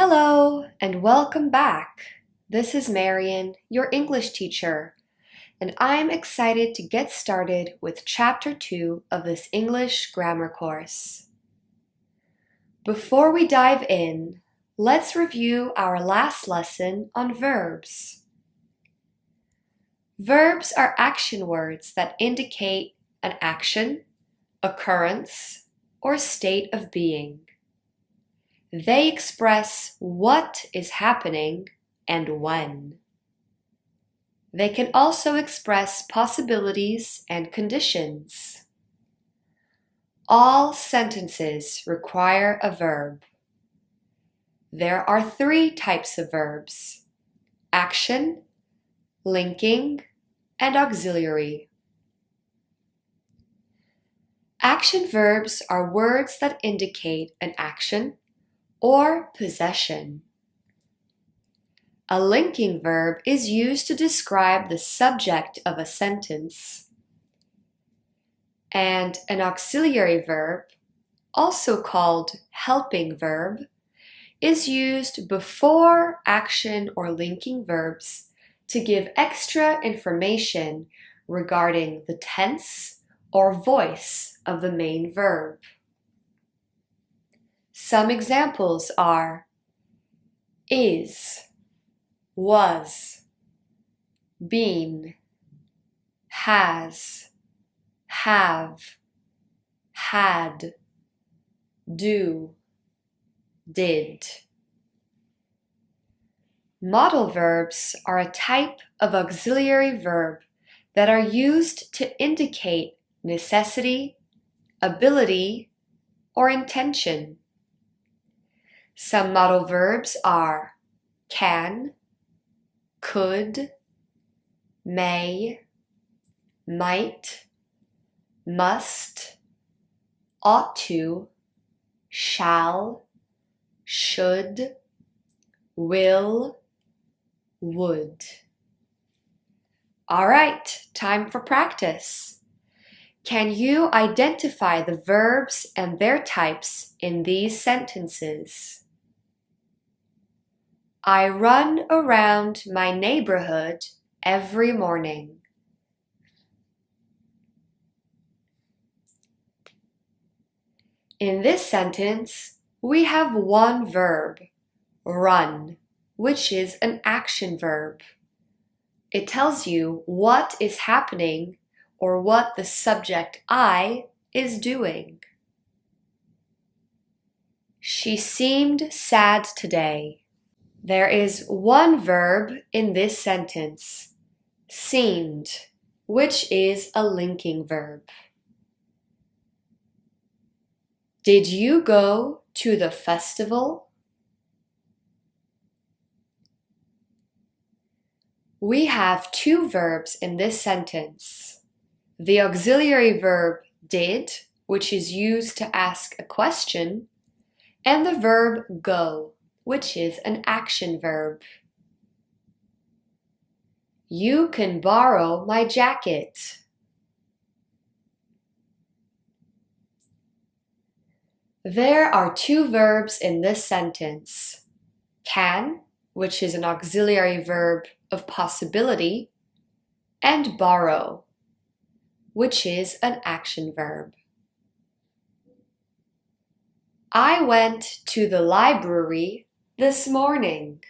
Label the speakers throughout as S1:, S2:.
S1: Hello and welcome back. This is Marian, your English teacher, and I'm excited to get started with Chapter 2 of this English grammar course. Before we dive in, let's review our last lesson on verbs. Verbs are action words that indicate an action, occurrence, or state of being. They express what is happening and when. They can also express possibilities and conditions. All sentences require a verb. There are 3 types of verbs: action, linking, and auxiliary. Action verbs are words that indicate an action or possession. A linking verb is used to describe the subject of a sentence. And an auxiliary verb, also called helping verb, is used before action or linking verbs to give extra information regarding the tense or voice of the main verb. Some examples are is, was, been, has, have, had, do, did. Modal verbs are a type of auxiliary verb that are used to indicate necessity, ability, or intention. Some modal verbs are can, could, may, might, must, ought to, shall, should, will, would. All right, time for practice. Can you identify the verbs and their types in these sentences? I run around my neighborhood every morning. In this sentence, we have one verb, run, which is an action verb. It tells you what is happening or what the subject I is doing. She seemed sad today. There is one verb in this sentence, seemed, which is a linking verb. Did you go to the festival? We have 2 verbs in this sentence. The auxiliary verb did, which is used to ask a question, and the verb go, which is an action verb. You can borrow my jacket. There are 2 verbs in this sentence. Can, which is an auxiliary verb of possibility, and borrow, which is an action verb. I went to the library this morning.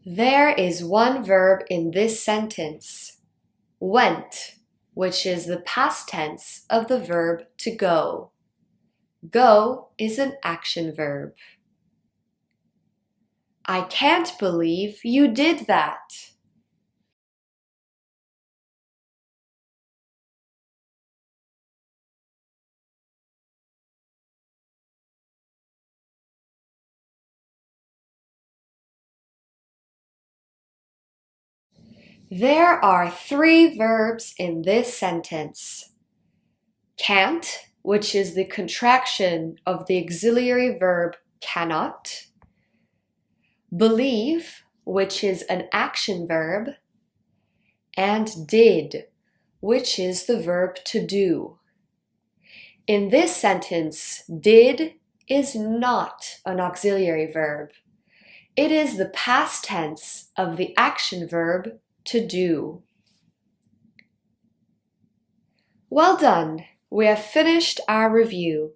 S1: There is one verb in this sentence, went, which is the past tense of the verb to go. Go is an action verb. I can't believe you did that. There are 3 verbs in this sentence. Can't, which is the contraction of the auxiliary verb cannot. Believe, which is an action verb. And did, which is the verb to do. In this sentence, did is not an auxiliary verb. It is the past tense of the action verb to do. Well done! We have finished our review.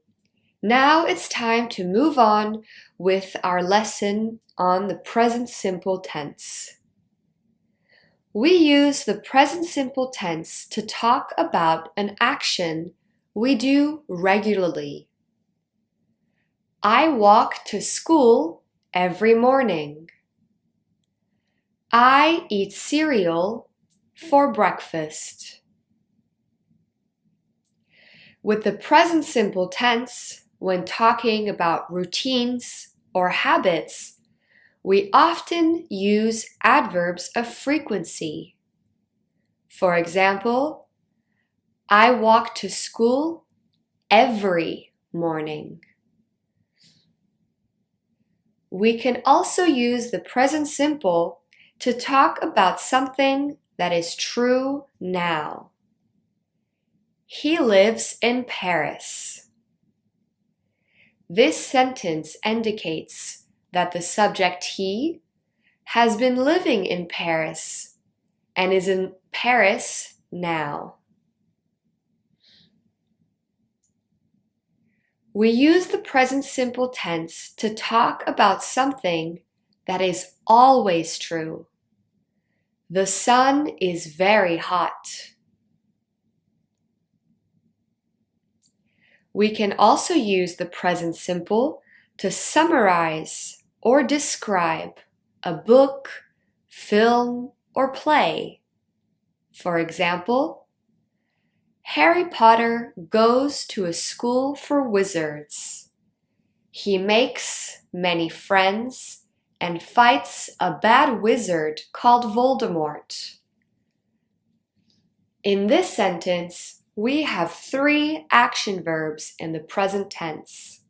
S1: Now it's time to move on with our lesson on the present simple tense. We use the present simple tense to talk about an action we do regularly. I walk to school every morning. I eat cereal for breakfast. With the present simple tense, when talking about routines or habits, we often use adverbs of frequency. For example, I walk to school every morning. We can also use the present simple to talk about something that is true now. He lives in Paris. This sentence indicates that the subject he has been living in Paris and is in Paris now. We use the present simple tense to talk about something that is always true. The sun is very hot. We can also use the present simple to summarize or describe a book, film, or play. For example, Harry Potter goes to a school for wizards. He makes many friends and fights a bad wizard called Voldemort. In this sentence, we have 3 action verbs in the present tense: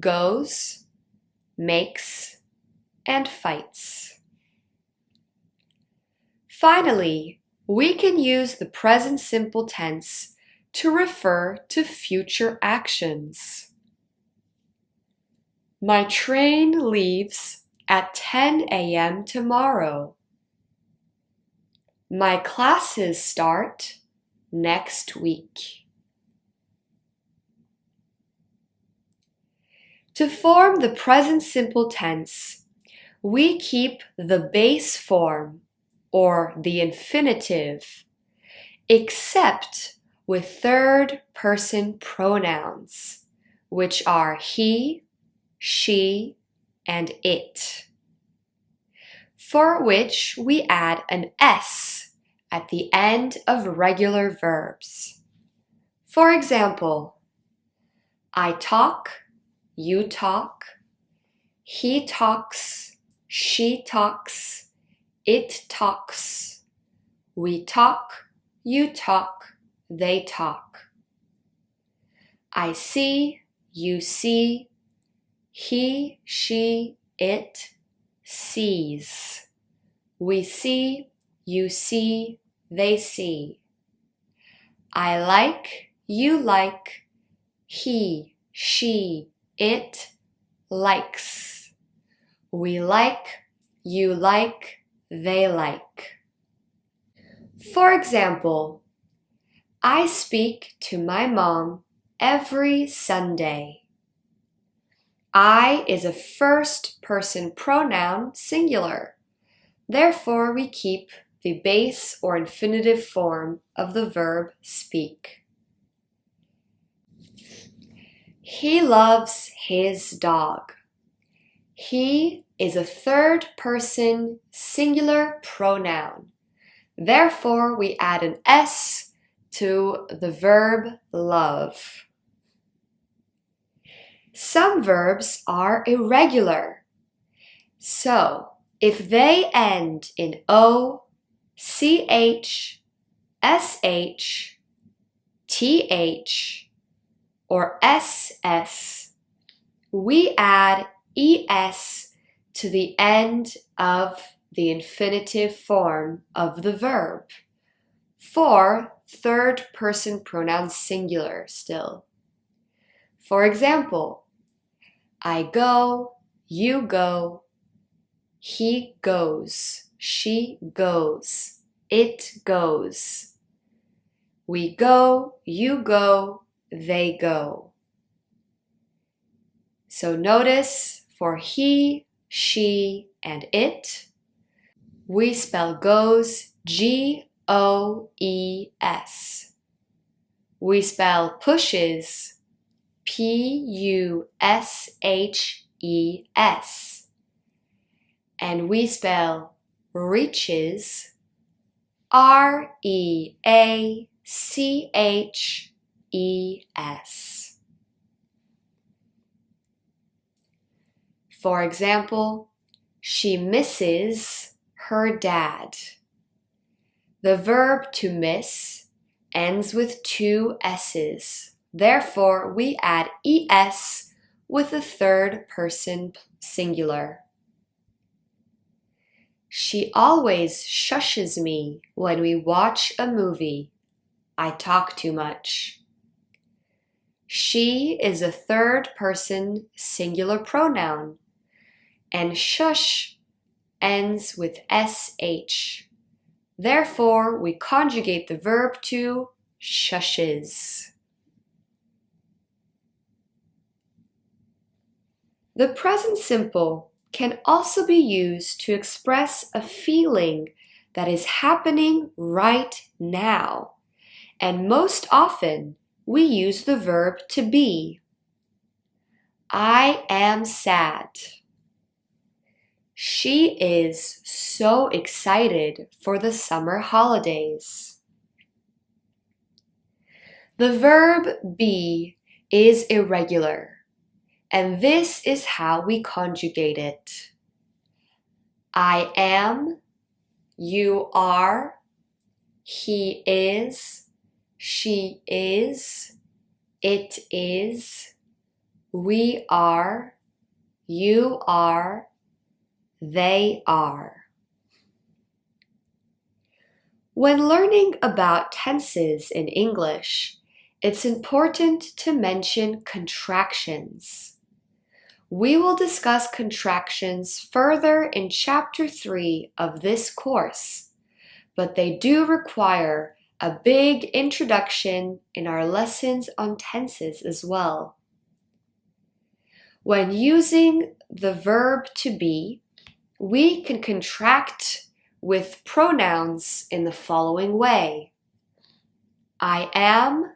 S1: goes, makes, and fights. Finally, we can use the present simple tense to refer to future actions. My train leaves at 10 a.m. tomorrow. My classes start next week. To form the present simple tense, we keep the base form or the infinitive, except with third-person pronouns, which are he, she, and it, for which we add an S at the end of regular verbs. For example, I talk, you talk, he talks, she talks, it talks, we talk, you talk, they talk. I see, you see, he, she, it sees. We see, you see, they see. I like, you like, he, she, it likes. We like, you like, they like. For example, I speak to my mom every Sunday. I is a first-person pronoun singular. Therefore, we keep the base or infinitive form of the verb speak. He loves his dog. He is a third-person singular pronoun. Therefore, we add an S to the verb love. Some verbs are irregular. So, if they end in O, CH, SH, TH, or SS, we add ES to the end of the infinitive form of the verb, for third-person pronoun singular still. For example, I go, you go, he goes, she goes, it goes. We go, you go, they go. So notice for he, she, and it, we spell goes G-O-E-S. We spell pushes P-U-S-H-E-S. And we spell reaches R-E-A-C-H-E-S. For example, she misses her dad. The verb to miss ends with two S's. Therefore, we add ES with the third person singular. She always shushes me when we watch a movie. I talk too much. She is a third person singular pronoun, and shush ends with SH. Therefore, we conjugate the verb to shushes. The present simple can also be used to express a feeling that is happening right now, and most often we use the verb to be. I am sad. She is so excited for the summer holidays. The verb be is irregular, and this is how we conjugate it. I am, you are, he is, she is, it is, we are, you are, they are. When learning about tenses in English, it's important to mention contractions. We will discuss contractions further in Chapter 3 of this course, but they do require a big introduction in our lessons on tenses as well. When using the verb to be, we can contract with pronouns in the following way. I am,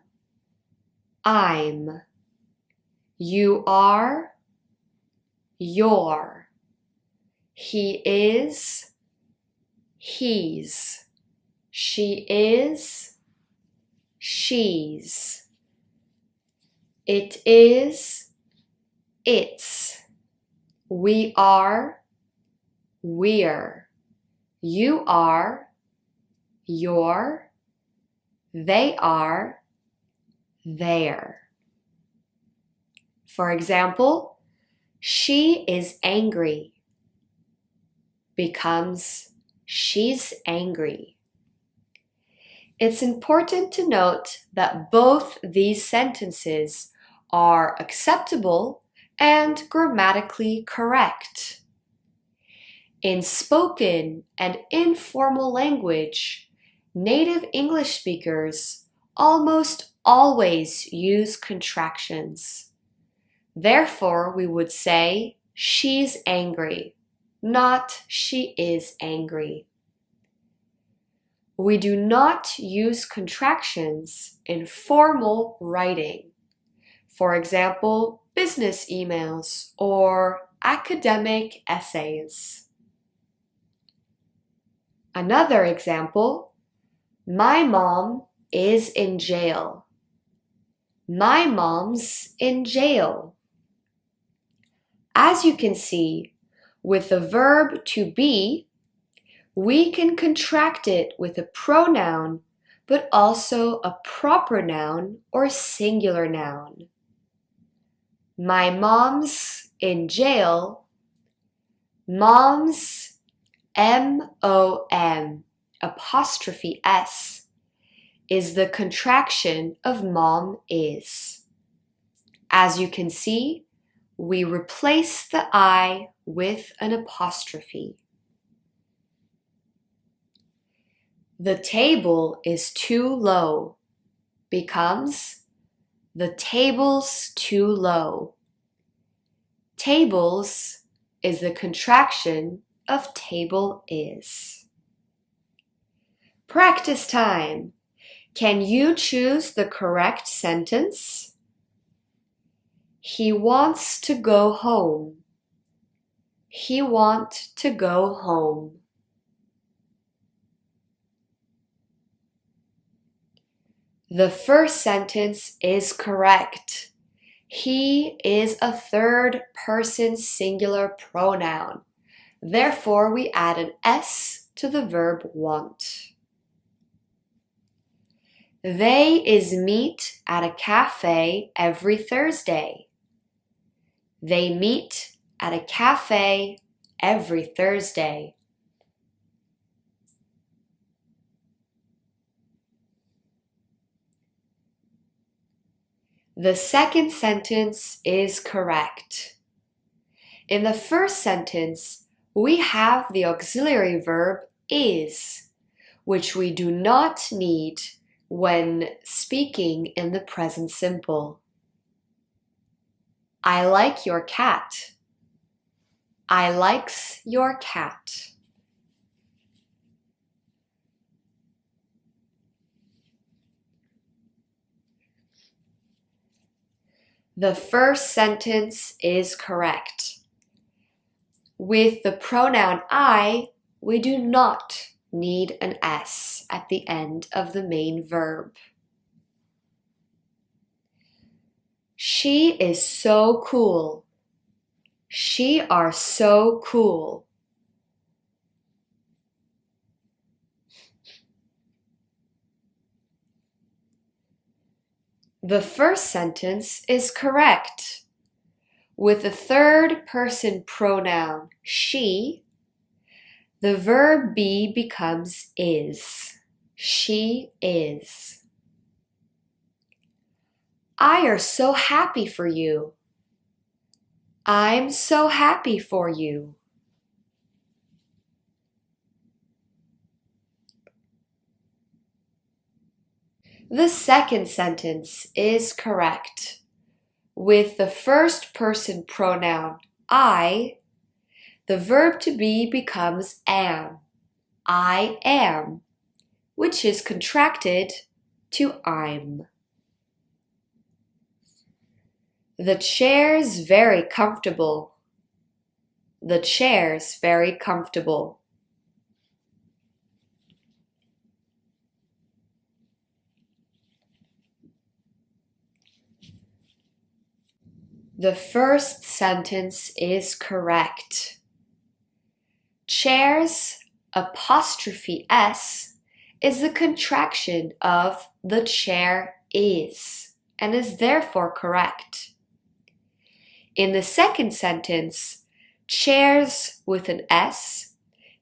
S1: I'm. You are, your. He is, he's. She is, she's. It is, it's. We are, we're. You are, you're. They are, they're. For example, she is angry becomes she's angry. It's important to note that both these sentences are acceptable and grammatically correct. In spoken and informal language, native English speakers almost always use contractions. Therefore, we would say, she's angry, not she is angry. We do not use contractions in formal writing. For example, business emails or academic essays. Another example, my mom is in jail. My mom's in jail. As you can see, with the verb to be, we can contract it with a pronoun, but also a proper noun or singular noun. My mom's in jail. Mom's, M-O-M, apostrophe S, is the contraction of mom is. As you can see, we replace the I with an apostrophe. The table is too low becomes the table's too low. Tables is the contraction of table is. Practice time. Can you choose the correct sentence? He wants to go home. He want to go home. The first sentence is correct. He is a third person singular pronoun. Therefore, we add an S to the verb want. They is meet at a cafe every Thursday. They meet at a cafe every Thursday. The second sentence is correct. In the first sentence, we have the auxiliary verb is, which we do not need when speaking in the present simple. I like your cat. I likes your cat. The first sentence is correct. With the pronoun I, we do not need an S at the end of the main verb. She is so cool. She are so cool. The first sentence is correct. With the third person pronoun she, the verb be becomes is. She is. I are so happy for you. I'm so happy for you. The second sentence is correct. With the first person pronoun I, the verb to be becomes am. I am, which is contracted to I'm. The chair's very comfortable. The chair's very comfortable. The first sentence is correct. Chair's apostrophe S is the contraction of the chair is and is therefore correct. In the second sentence, chairs with an S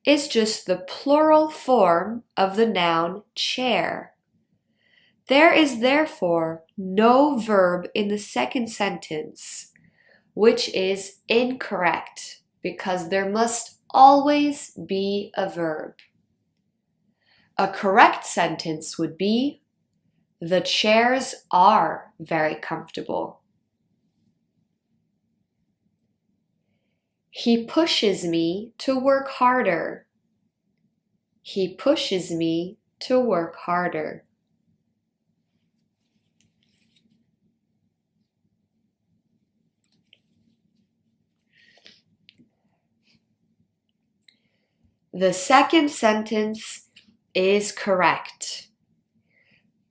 S1: is just the plural form of the noun chair. There is therefore no verb in the second sentence, which is incorrect because there must always be a verb. A correct sentence would be, the chairs are very comfortable. He pushes me to work harder. He pushes me to work harder. The second sentence is correct.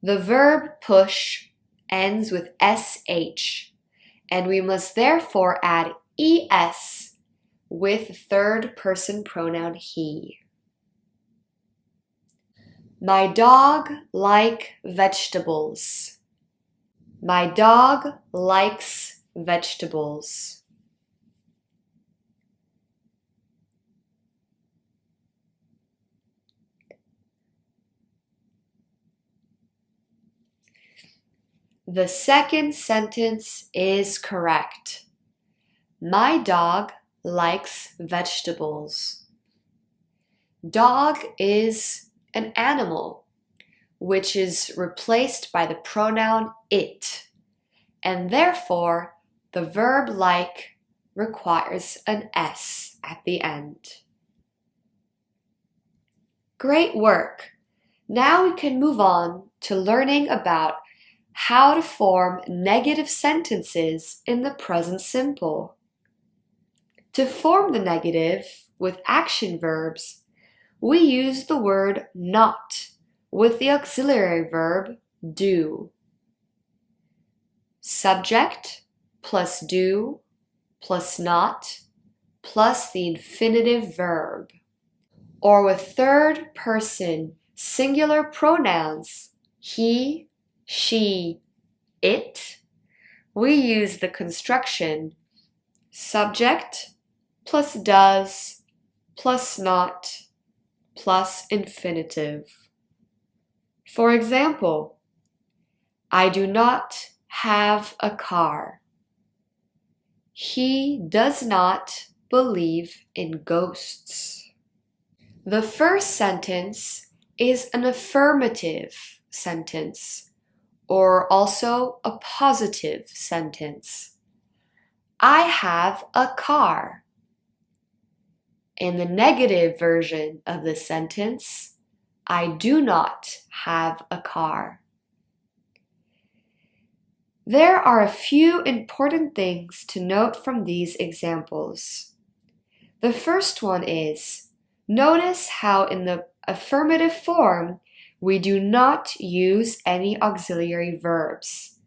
S1: The verb push ends with sh, and we must therefore add es with third person pronoun he. My dog like vegetables. My dog likes vegetables. The second sentence is correct. My dog likes vegetables. Dog is an animal, which is replaced by the pronoun it, and therefore the verb like requires an S at the end. Great work! Now we can move on to learning about how to form negative sentences in the present simple. To form the negative with action verbs, we use the word not with the auxiliary verb do. Subject plus do plus not plus the infinitive verb. Or with third person singular pronouns, he, she, it, we use the construction subject plus does plus not plus infinitive. For example, I do not have a car. He does not believe in ghosts. The first sentence is an affirmative sentence, or also a positive sentence. I have a car. In the negative version of the sentence, I do not have a car. There are a few important things to note from these examples. The first one is, notice how in the affirmative form, we do not use any auxiliary verbs.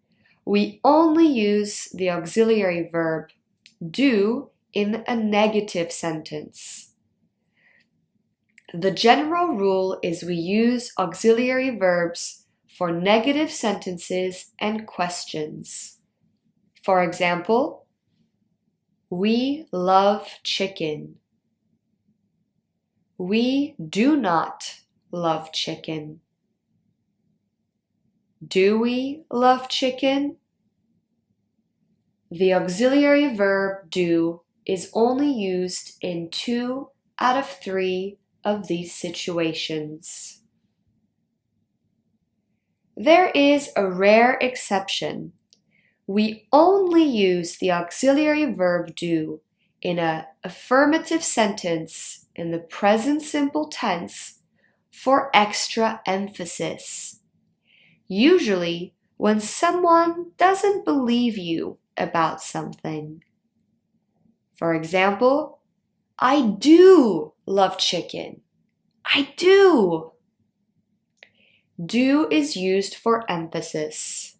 S1: We only use the auxiliary verb do in a negative sentence. The general rule is we use auxiliary verbs for negative sentences and questions. For example, we love chicken. We do not love chicken. Do we love chicken? The auxiliary verb do is only used in 2 out of 3 of these situations. There is a rare exception. We only use the auxiliary verb do in an affirmative sentence in the present simple tense for extra emphasis. Usually, when someone doesn't believe you about something. For example, I do love chicken. I do. Do is used for emphasis.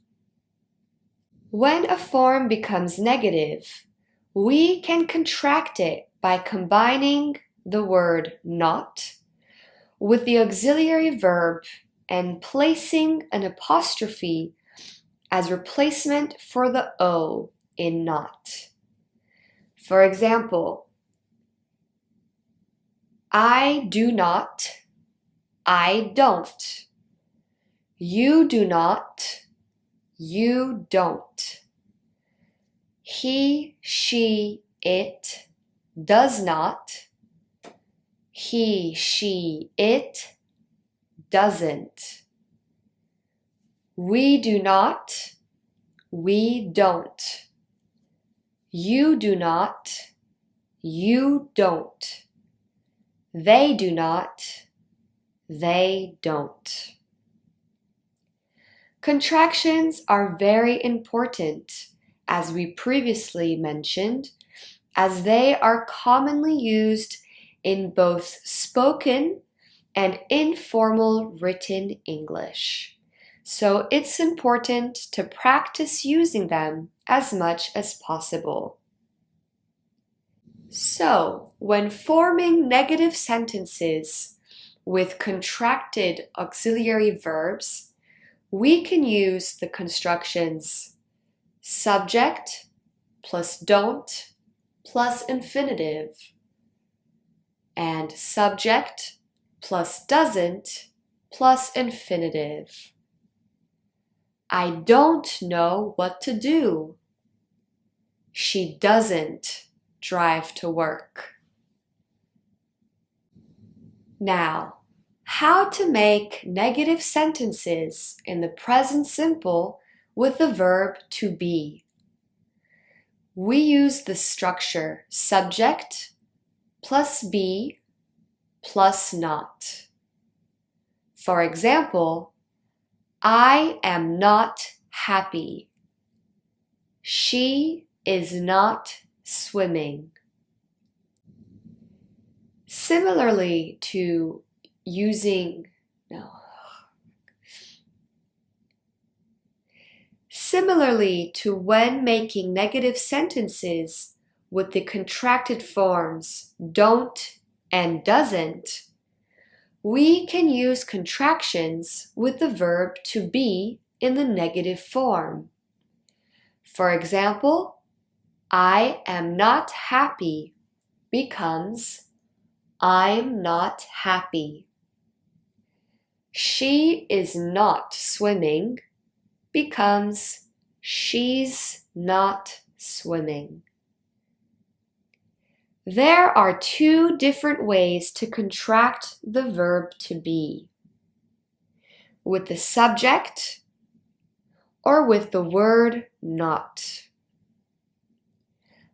S1: When a form becomes negative, we can contract it by combining the word not with the auxiliary verb and placing an apostrophe as replacement for the O in not. For example, I do not, I don't. You do not, you don't. He, she, it does not. He, she, it doesn't. We do not, we don't. You do not, you don't. They do not, they don't. Contractions are very important, as we previously mentioned, as they are commonly used in both spoken and informal written English. So it's important to practice using them as much as possible. So, when forming negative sentences with contracted auxiliary verbs, we can use the constructions subject plus don't plus infinitive, and subject plus doesn't plus infinitive. I don't know what to do. She doesn't drive to work. Now, how to make negative sentences in the present simple with the verb to be. We use the structure subject plus be plus not. For example, I am not happy. She is not swimming. Similarly to when making negative sentences with the contracted forms don't and doesn't, we can use contractions with the verb to be in the negative form. For example, I am not happy becomes I'm not happy. She is not swimming becomes she's not swimming. There are two different ways to contract the verb to be: with the subject or with the word not.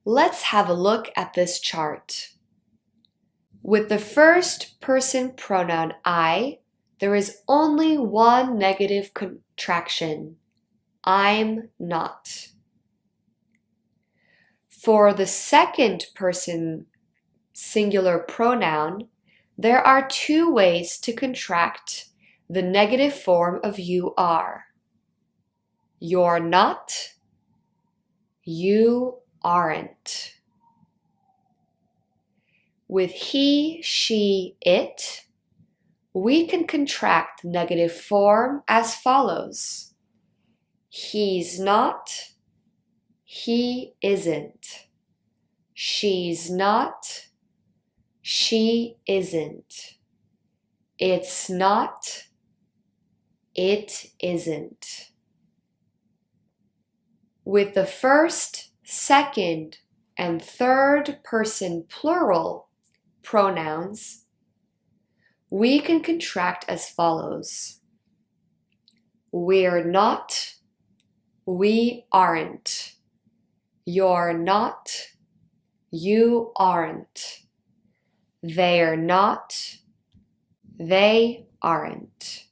S1: Let's have a look at this chart. With the first person pronoun I, there is only one negative contraction: I'm not. For the second person singular pronoun, there are two ways to contract the negative form of you are. You're not, you aren't. With he, she, it, we can contract the negative form as follows: he's not, he isn't. She's not, she isn't. It's not, it isn't. With the first, second, and third person plural pronouns, we can contract as follows: we're not, we aren't. You're not, you aren't. They're not, they aren't.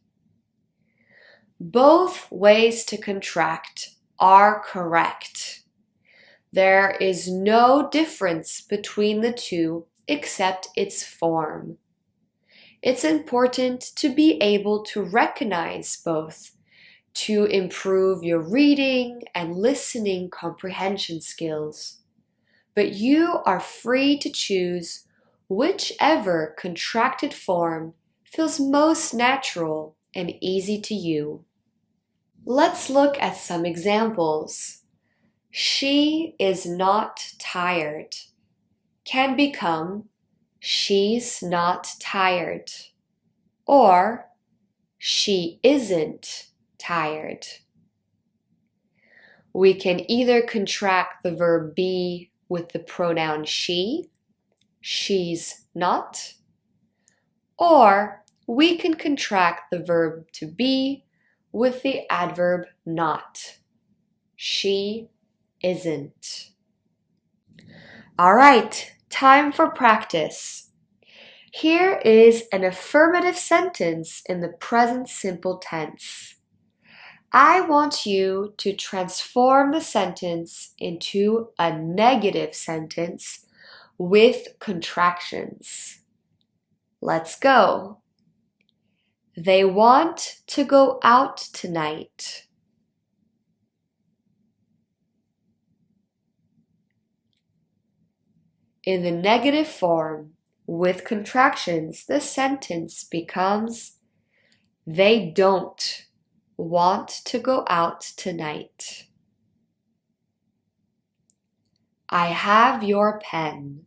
S1: Both ways to contract are correct. There is no difference between the two except its form. It's important to be able to recognize both to improve your reading and listening comprehension skills. But you are free to choose whichever contracted form feels most natural and easy to you. Let's look at some examples. She is not tired can become she's not tired, or she isn't tired. We can either contract the verb be with the pronoun she, she's not, or we can contract the verb to be with the adverb not, she isn't. All right, time for practice. Here is an affirmative sentence in the present simple tense. I want you to transform the sentence into a negative sentence with contractions. Let's go. They want to go out tonight. In the negative form, with contractions, the sentence becomes they don't want to go out tonight. I have your pen.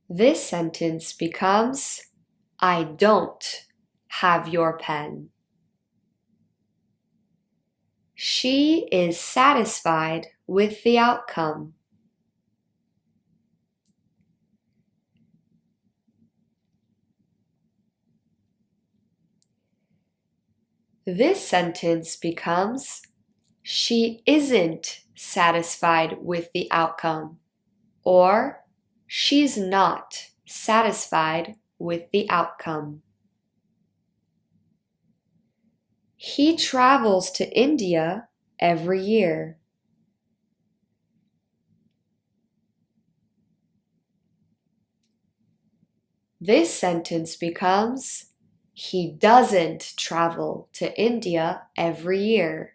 S1: This sentence becomes I don't have your pen. She is satisfied with the outcome. This sentence becomes, she isn't satisfied with the outcome, or she's not satisfied with the outcome. He travels to India every year. This sentence becomes, he doesn't travel to India every year.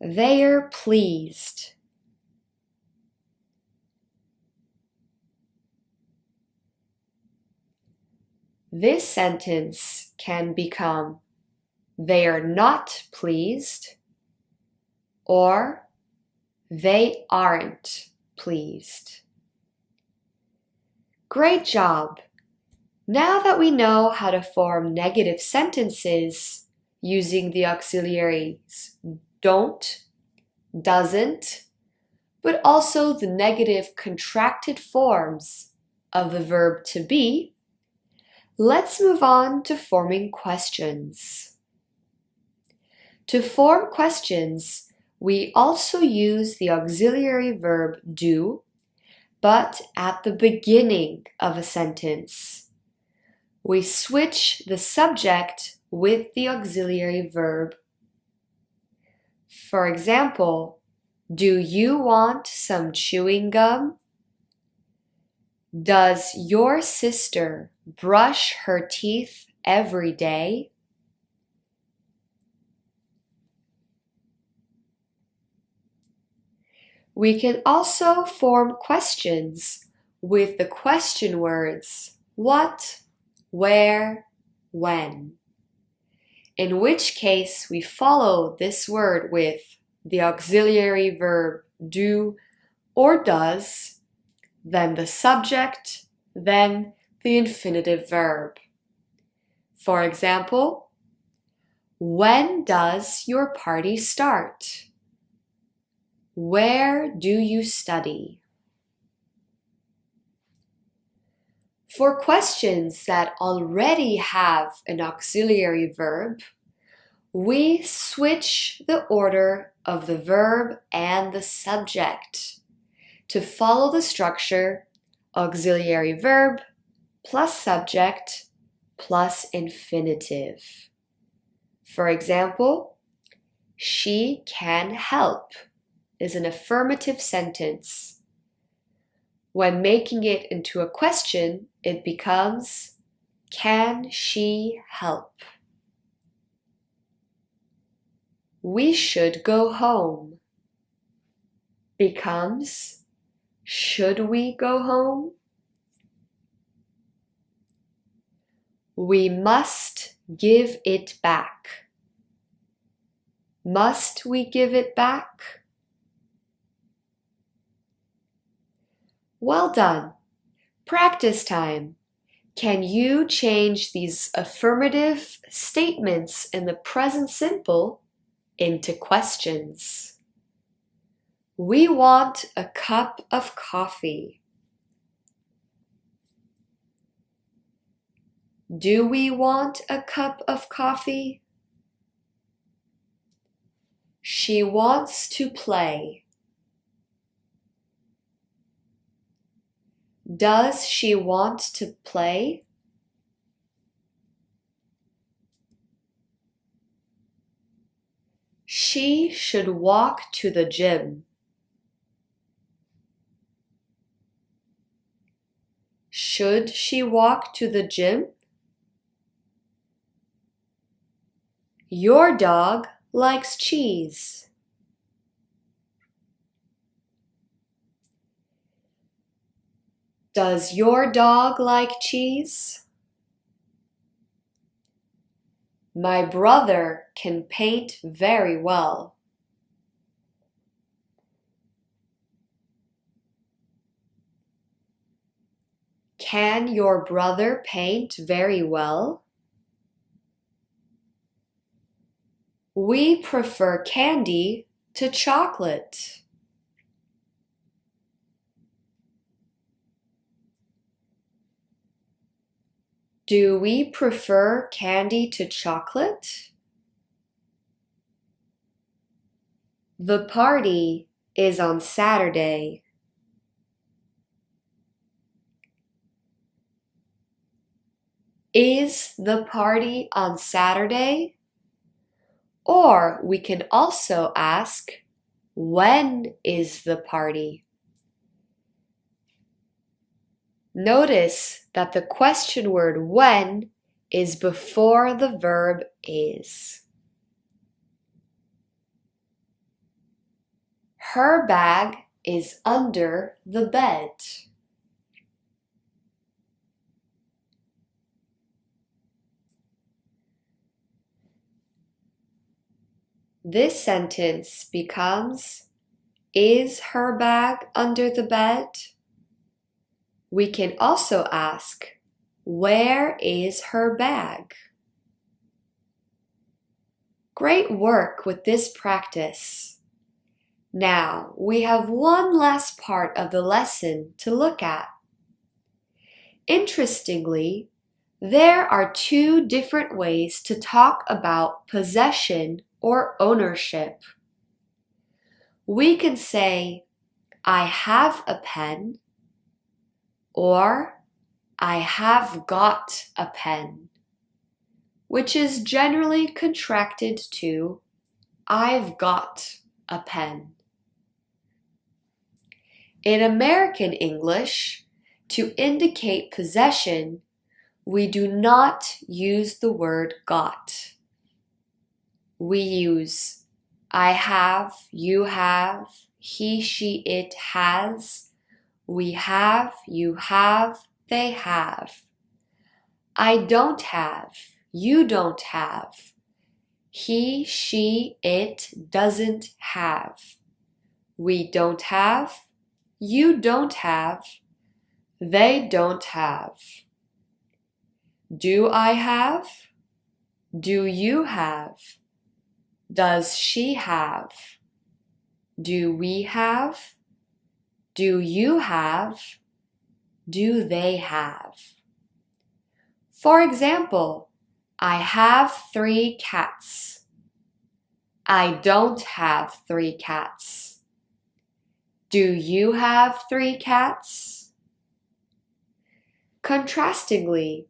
S1: They're pleased. This sentence can become, they are not pleased, or they aren't pleased. Great job! Now that we know how to form negative sentences using the auxiliaries don't, doesn't, but also the negative contracted forms of the verb to be, let's move on to forming questions. To form questions, we also use the auxiliary verb do, but at the beginning of a sentence. We switch the subject with the auxiliary verb. For example, do you want some chewing gum? Does your sister brush her teeth every day? We can also form questions with the question words what, where, when. In which case we follow this word with the auxiliary verb do or does, then the subject, then the infinitive verb. For example, when does your party start? Where do you study? For questions that already have an auxiliary verb, we switch the order of the verb and the subject to follow the structure auxiliary verb plus subject plus infinitive. For example, she can help is an affirmative sentence. When making it into a question, it becomes, can she help? We should go home becomes, should we go home? We must give it back. Must we give it back? Well done. Practice time. Can you change these affirmative statements in the present simple into questions? We want a cup of coffee. Do we want a cup of coffee? She wants to play. Does she want to play? She should walk to the gym. Should she walk to the gym? Your dog likes cheese. Does your dog like cheese? My brother can paint very well. Can your brother paint very well? We prefer candy to chocolate. Do we prefer candy to chocolate? The party is on Saturday. Is the party on Saturday? Or we can also ask, when is the party? Notice that the question word when is before the verb is. Her bag is under the bed. This sentence becomes, is her bag under the bed? We can also ask, where is her bag? Great work with this practice. Now we have one last part of the lesson to look at. Interestingly, there are two different ways to talk about possession or ownership. We can say, I have a pen, or I have got a pen, which is generally contracted to I've got a pen. In American English, to indicate possession, we do not use the word got. We use I have, you have, he, she, it has, we have, you have, they have. I don't have, you don't have, he, she, it doesn't have. We don't have, you don't have, they don't have. Do I have? Do you have? Does she have? Do we have? Do you have? Do they have? For example, I have 3 cats. I don't have 3 cats. Do you have 3 cats? Contrastingly,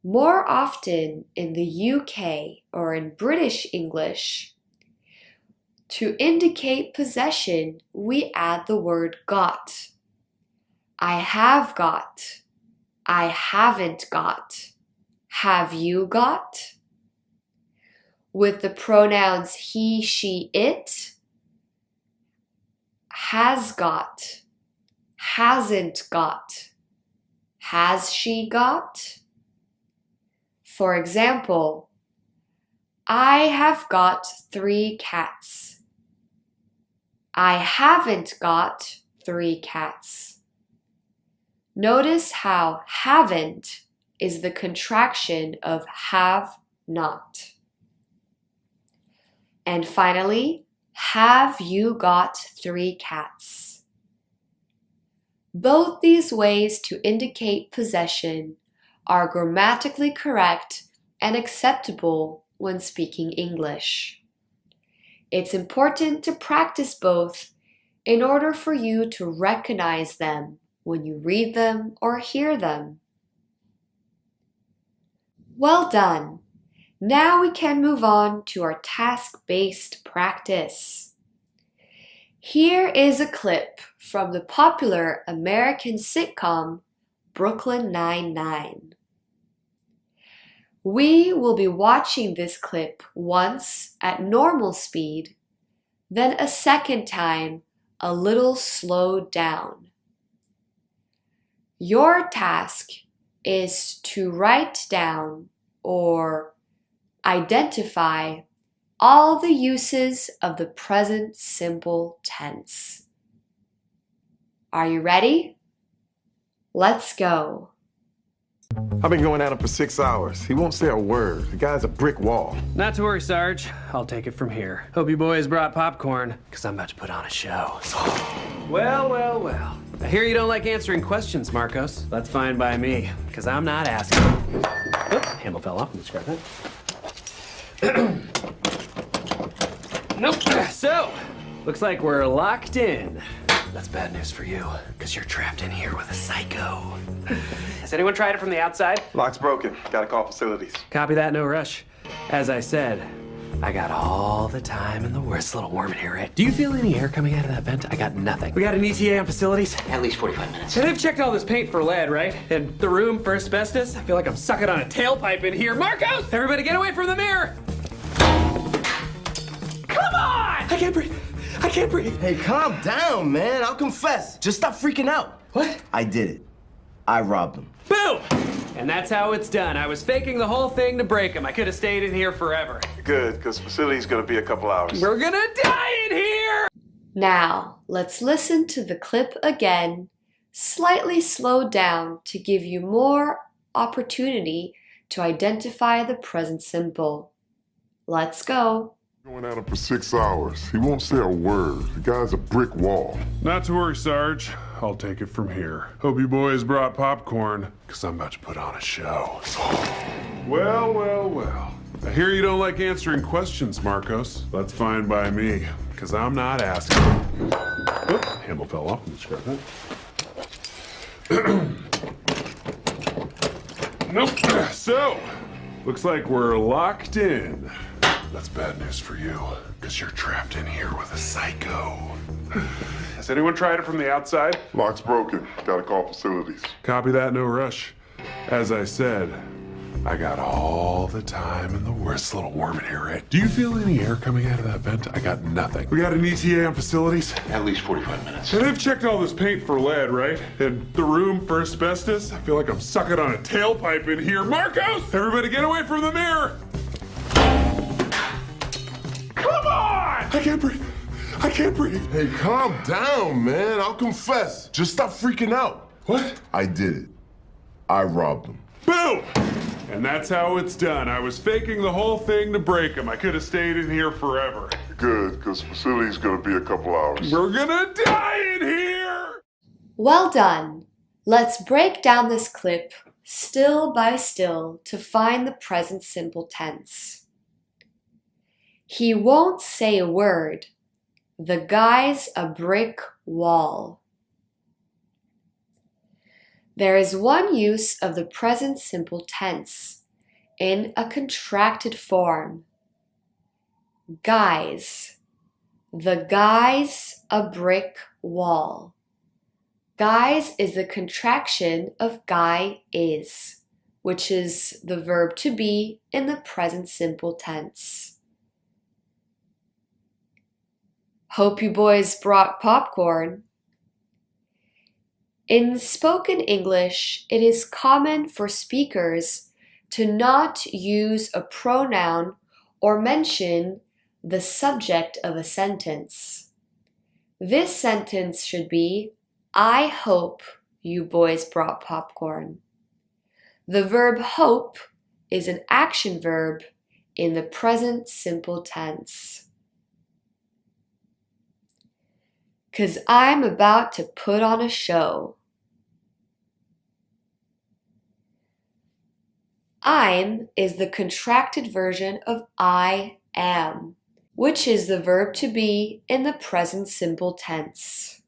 S1: more often in the UK or in British English, to indicate possession, we add the word got. I have got. I haven't got. Have you got? With the pronouns he, she, it, has got, hasn't got, has she got? For example, I have got 3 cats. I haven't got 3 cats. Notice how haven't is the contraction of have not. And finally, have you got 3 cats? Both these ways to indicate possession are grammatically correct and acceptable when speaking English. It's important to practice both in order for you to recognize them when you read them or hear them. Well done! Now we can move on to our task-based practice. Here is a clip from the popular American sitcom Brooklyn Nine-Nine. We will be watching this clip once at normal speed, then a second time a little slowed down. Your task is to write down or identify all the uses of the present simple tense. Are you ready? Let's go.
S2: I've been going at him for 6 hours. He won't say a word. The guy's a brick wall.
S3: Not to worry, Sarge. I'll take it from here. Hope you boys brought popcorn, because I'm about to put on a show. Well. I hear you don't like answering questions, Marcos. That's fine by me, because I'm not asking. Oop, handle fell off. Let's grab that. Nope. So, looks like we're locked in. That's bad news for you, because you're trapped in here with a psycho. Has anyone tried it from the outside?
S2: Lock's broken. Gotta call facilities.
S3: Copy that, no rush. As I said, I got all the time in the world. It's a little warm in here, right? Do you feel any air coming out of that vent? I got nothing. We got an ETA on facilities?
S4: At least 45 minutes.
S3: And they've checked all this paint for lead, right? And the room for asbestos? I feel like I'm sucking on a tailpipe in here. Marcos! Everybody get away from the mirror! Come on! I can't breathe. I can't breathe.
S5: Hey, calm down, man. I'll confess. Just stop freaking out.
S3: What?
S5: I did it. I robbed him.
S3: Boom! And that's how it's done. I was faking the whole thing to break him. I could have stayed in here forever.
S2: Good, because facility's gonna be a couple hours.
S3: We're gonna die in here!
S1: Now, let's listen to the clip again, slightly slowed down to give you more opportunity to identify the present simple. Let's go.
S6: Going at him for 6 hours. He won't say a word. The guy's a brick wall.
S7: Not to worry, Sarge. I'll take it from here. Hope you boys brought popcorn, because I'm about to put on a show. Well. I hear you don't like answering questions, Marcos. That's fine by me, because I'm not asking. Oop, handle fell off. Let's grab that. Nope. So, looks like we're locked in. That's bad news for you, because you're trapped in here with a psycho. Has anyone tried it from the outside?
S6: Lock's broken. Gotta call facilities.
S7: Copy that, no rush. As I said, I got all the time in the world. It's a little warm in here, right? Do you feel any air coming out of that vent? I got nothing. We got an ETA on facilities?
S4: At least 45 minutes.
S7: And they've checked all this paint for lead, right? And the room for asbestos? I feel like I'm sucking on a tailpipe in here. Marcos! Everybody get away from the mirror! Come on! I can't breathe. I can't breathe.
S6: Hey, calm down, man. I'll confess. Just stop freaking out.
S7: What?
S6: I did it. I robbed him.
S7: Boom! And that's how it's done. I was faking the whole thing to break him. I could have stayed in here forever.
S6: Good, because facility's gonna be a couple hours.
S7: We're gonna die in here!
S1: Well done. Let's break down this clip still by still to find the present simple tense. He won't say a word. The guy's a brick wall. There is one use of the present simple tense in a contracted form. Guy's. The guy's a brick wall. Guy's is the contraction of guy is, which is the verb to be in the present simple tense. Hope you boys brought popcorn. In spoken English, it is common for speakers to not use a pronoun or mention the subject of a sentence. This sentence should be, I hope you boys brought popcorn. The verb hope is an action verb in the present simple tense. 'Cause I'm about to put on a show. I'm is the contracted version of I am, which is the verb to be in the present simple tense.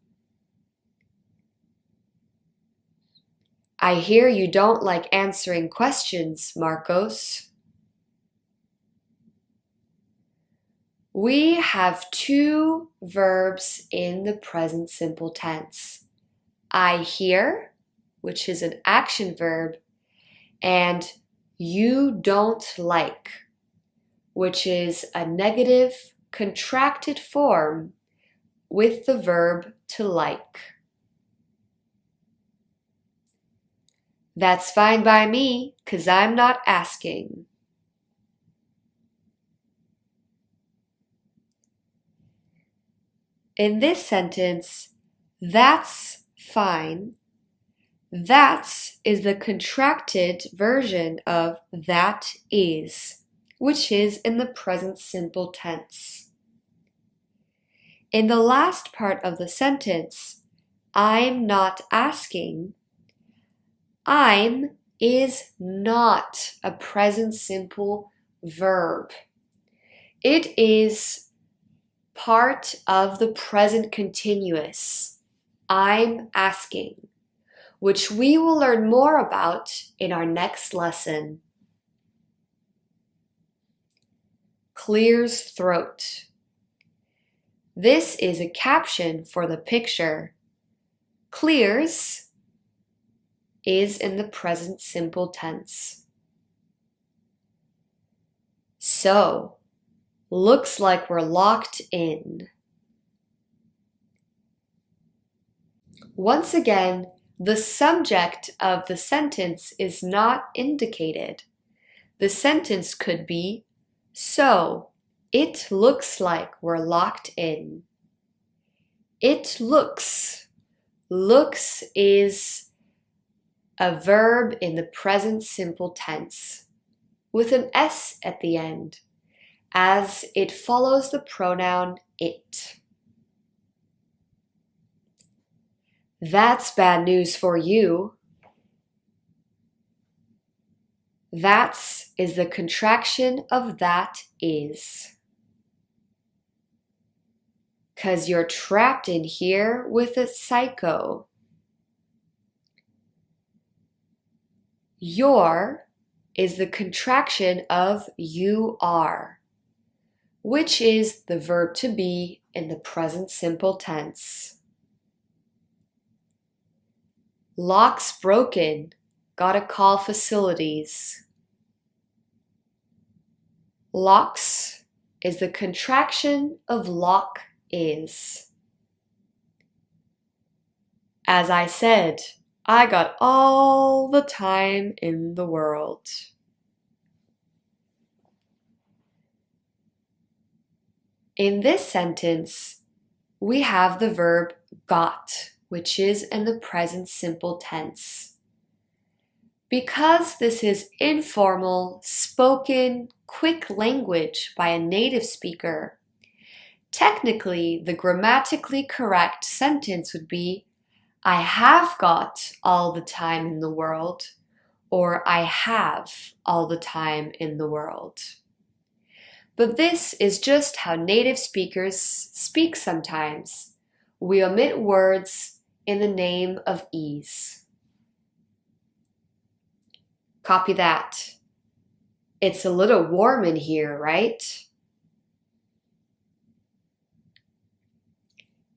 S1: I hear you don't like answering questions, Marcos. We have two verbs in the present simple tense. I hear, which is an action verb, and you don't like, which is a negative contracted form with the verb to like. That's fine by me, 'cause I'm not asking. In this sentence, that's fine. That's is the contracted version of that is, which is in the present simple tense. In the last part of the sentence, I'm not asking, I'm is not a present simple verb. It is part of the present continuous, I'm asking, which we will learn more about in our next lesson. Clears throat. This is a caption for the picture. Clears is in the present simple tense. So, looks like we're locked in. Once again, the subject of the sentence is not indicated. The sentence could be, so, it looks like we're locked in. It looks. Looks is a verb in the present simple tense with an S at the end, as it follows the pronoun it. That's bad news for you. That's is the contraction of that is. 'Cause you're trapped in here with a psycho. Your is the contraction of you are, which is the verb to be in the present simple tense. Lock's broken, gotta call facilities. Locks is the contraction of lock is. As I said, I got all the time in the world. In this sentence, we have the verb got, which is in the present simple tense. Because this is informal, spoken, quick language by a native speaker, technically the grammatically correct sentence would be, I have got all the time in the world, or I have all the time in the world. But this is just how native speakers speak sometimes. We omit words in the name of ease. Copy that. It's a little warm in here, right?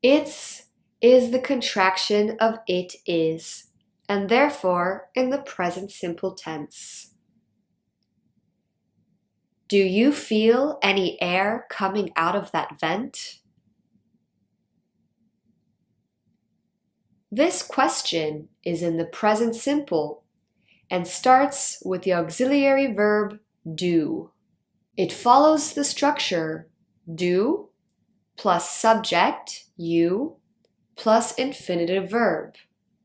S1: It's is the contraction of it is, and therefore in the present simple tense. Do you feel any air coming out of that vent? This question is in the present simple and starts with the auxiliary verb do. It follows the structure do plus subject, you, plus infinitive verb,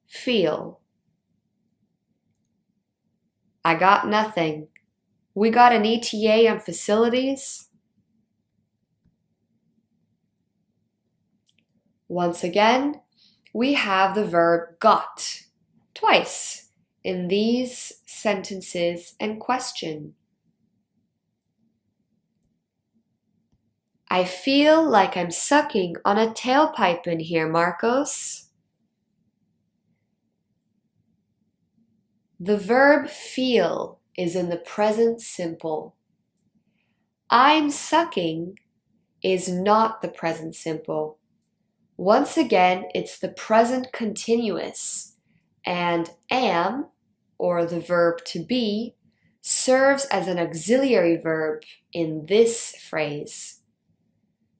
S1: feel. I got nothing. We got an ETA on facilities. Once again, we have the verb got twice in these sentences and question. I feel like I'm sucking on a tailpipe in here, Marcos. The verb feel is in the present simple. I'm sucking is not the present simple. Once again, it's the present continuous, and am, or the verb to be, serves as an auxiliary verb in this phrase.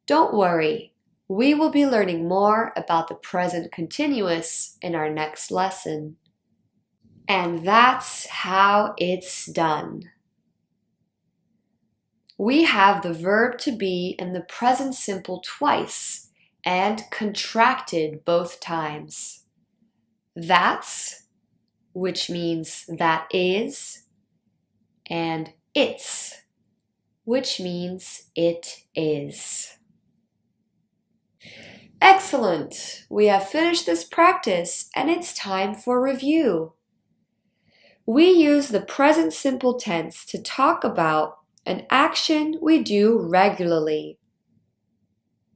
S1: Don't worry, we will be learning more about the present continuous in our next lesson. And that's how it's done. We have the verb to be in the present simple twice and contracted both times. That's which means that is, and it's, which means it is. Excellent! We have finished this practice and it's time for review. We use the present simple tense to talk about an action we do regularly.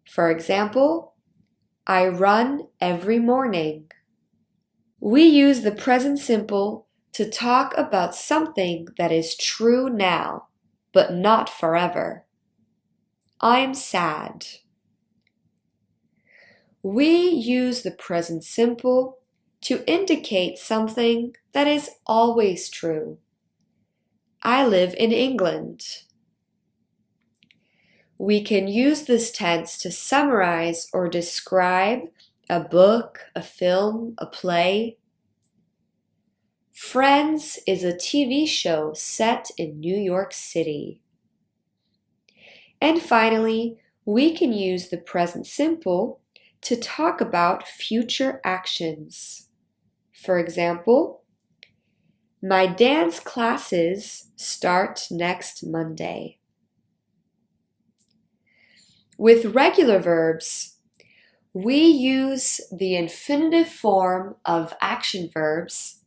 S1: For example, I run every morning. We use the present simple to talk about something that is true now, but not forever. I'm sad. We use the present simple to indicate something that is always true. I live in England. We can use this tense to summarize or describe a book, a film, a play. Friends is a TV show set in New York City. And finally, we can use the present simple to talk about future actions. For example, my dance classes start next Monday. With regular verbs, we use the infinitive form of action verbs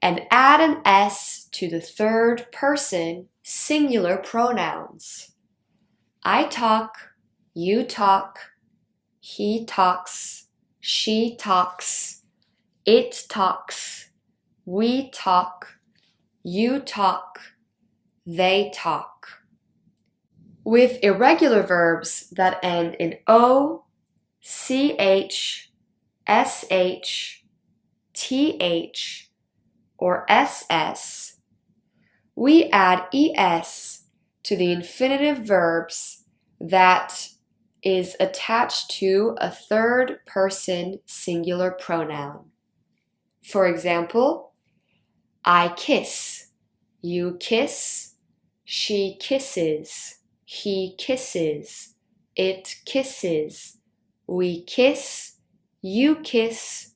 S1: and add an S to the third person singular pronouns. I talk, you talk, he talks, she talks, it talks, we talk, you talk, they talk. With irregular verbs that end in O, CH, SH, TH, or SS, we add ES to the infinitive verbs that is attached to a third person singular pronoun. For example, I kiss, you kiss, she kisses, he kisses, it kisses, we kiss, you kiss,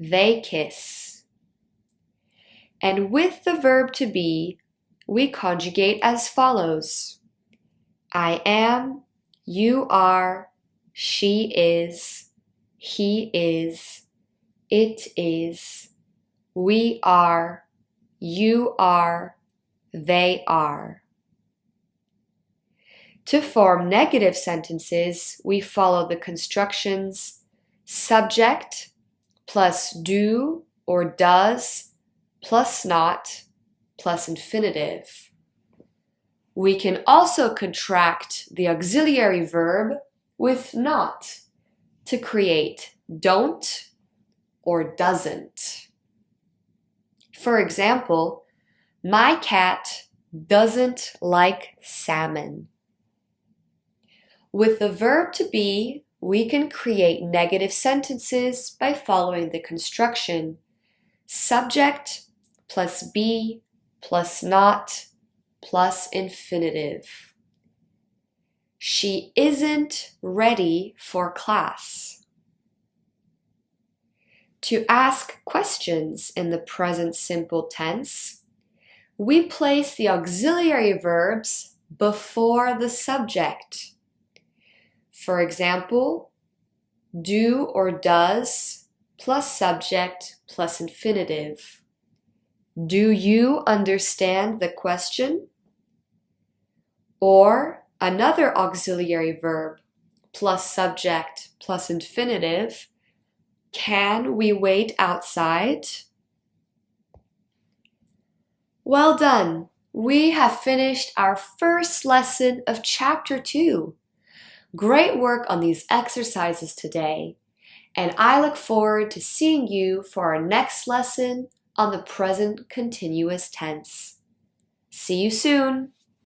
S1: they kiss. And with the verb to be, we conjugate as follows. I am, you are, she is, he is, it is, we are, you are, they are. To form negative sentences, we follow the constructions subject plus do or does plus not plus infinitive. We can also contract the auxiliary verb with not to create don't or doesn't. For example, my cat doesn't like salmon. With the verb to be, we can create negative sentences by following the construction subject plus be plus not plus infinitive. She isn't ready for class. To ask questions in the present simple tense, we place the auxiliary verbs before the subject. For example, do or does plus subject plus infinitive. Do you understand the question? Or another auxiliary verb plus subject plus infinitive. Can we wait outside? Well done! We have finished our first lesson of Chapter 2. Great work on these exercises today, and I look forward to seeing you for our next lesson on the present continuous tense. See you soon!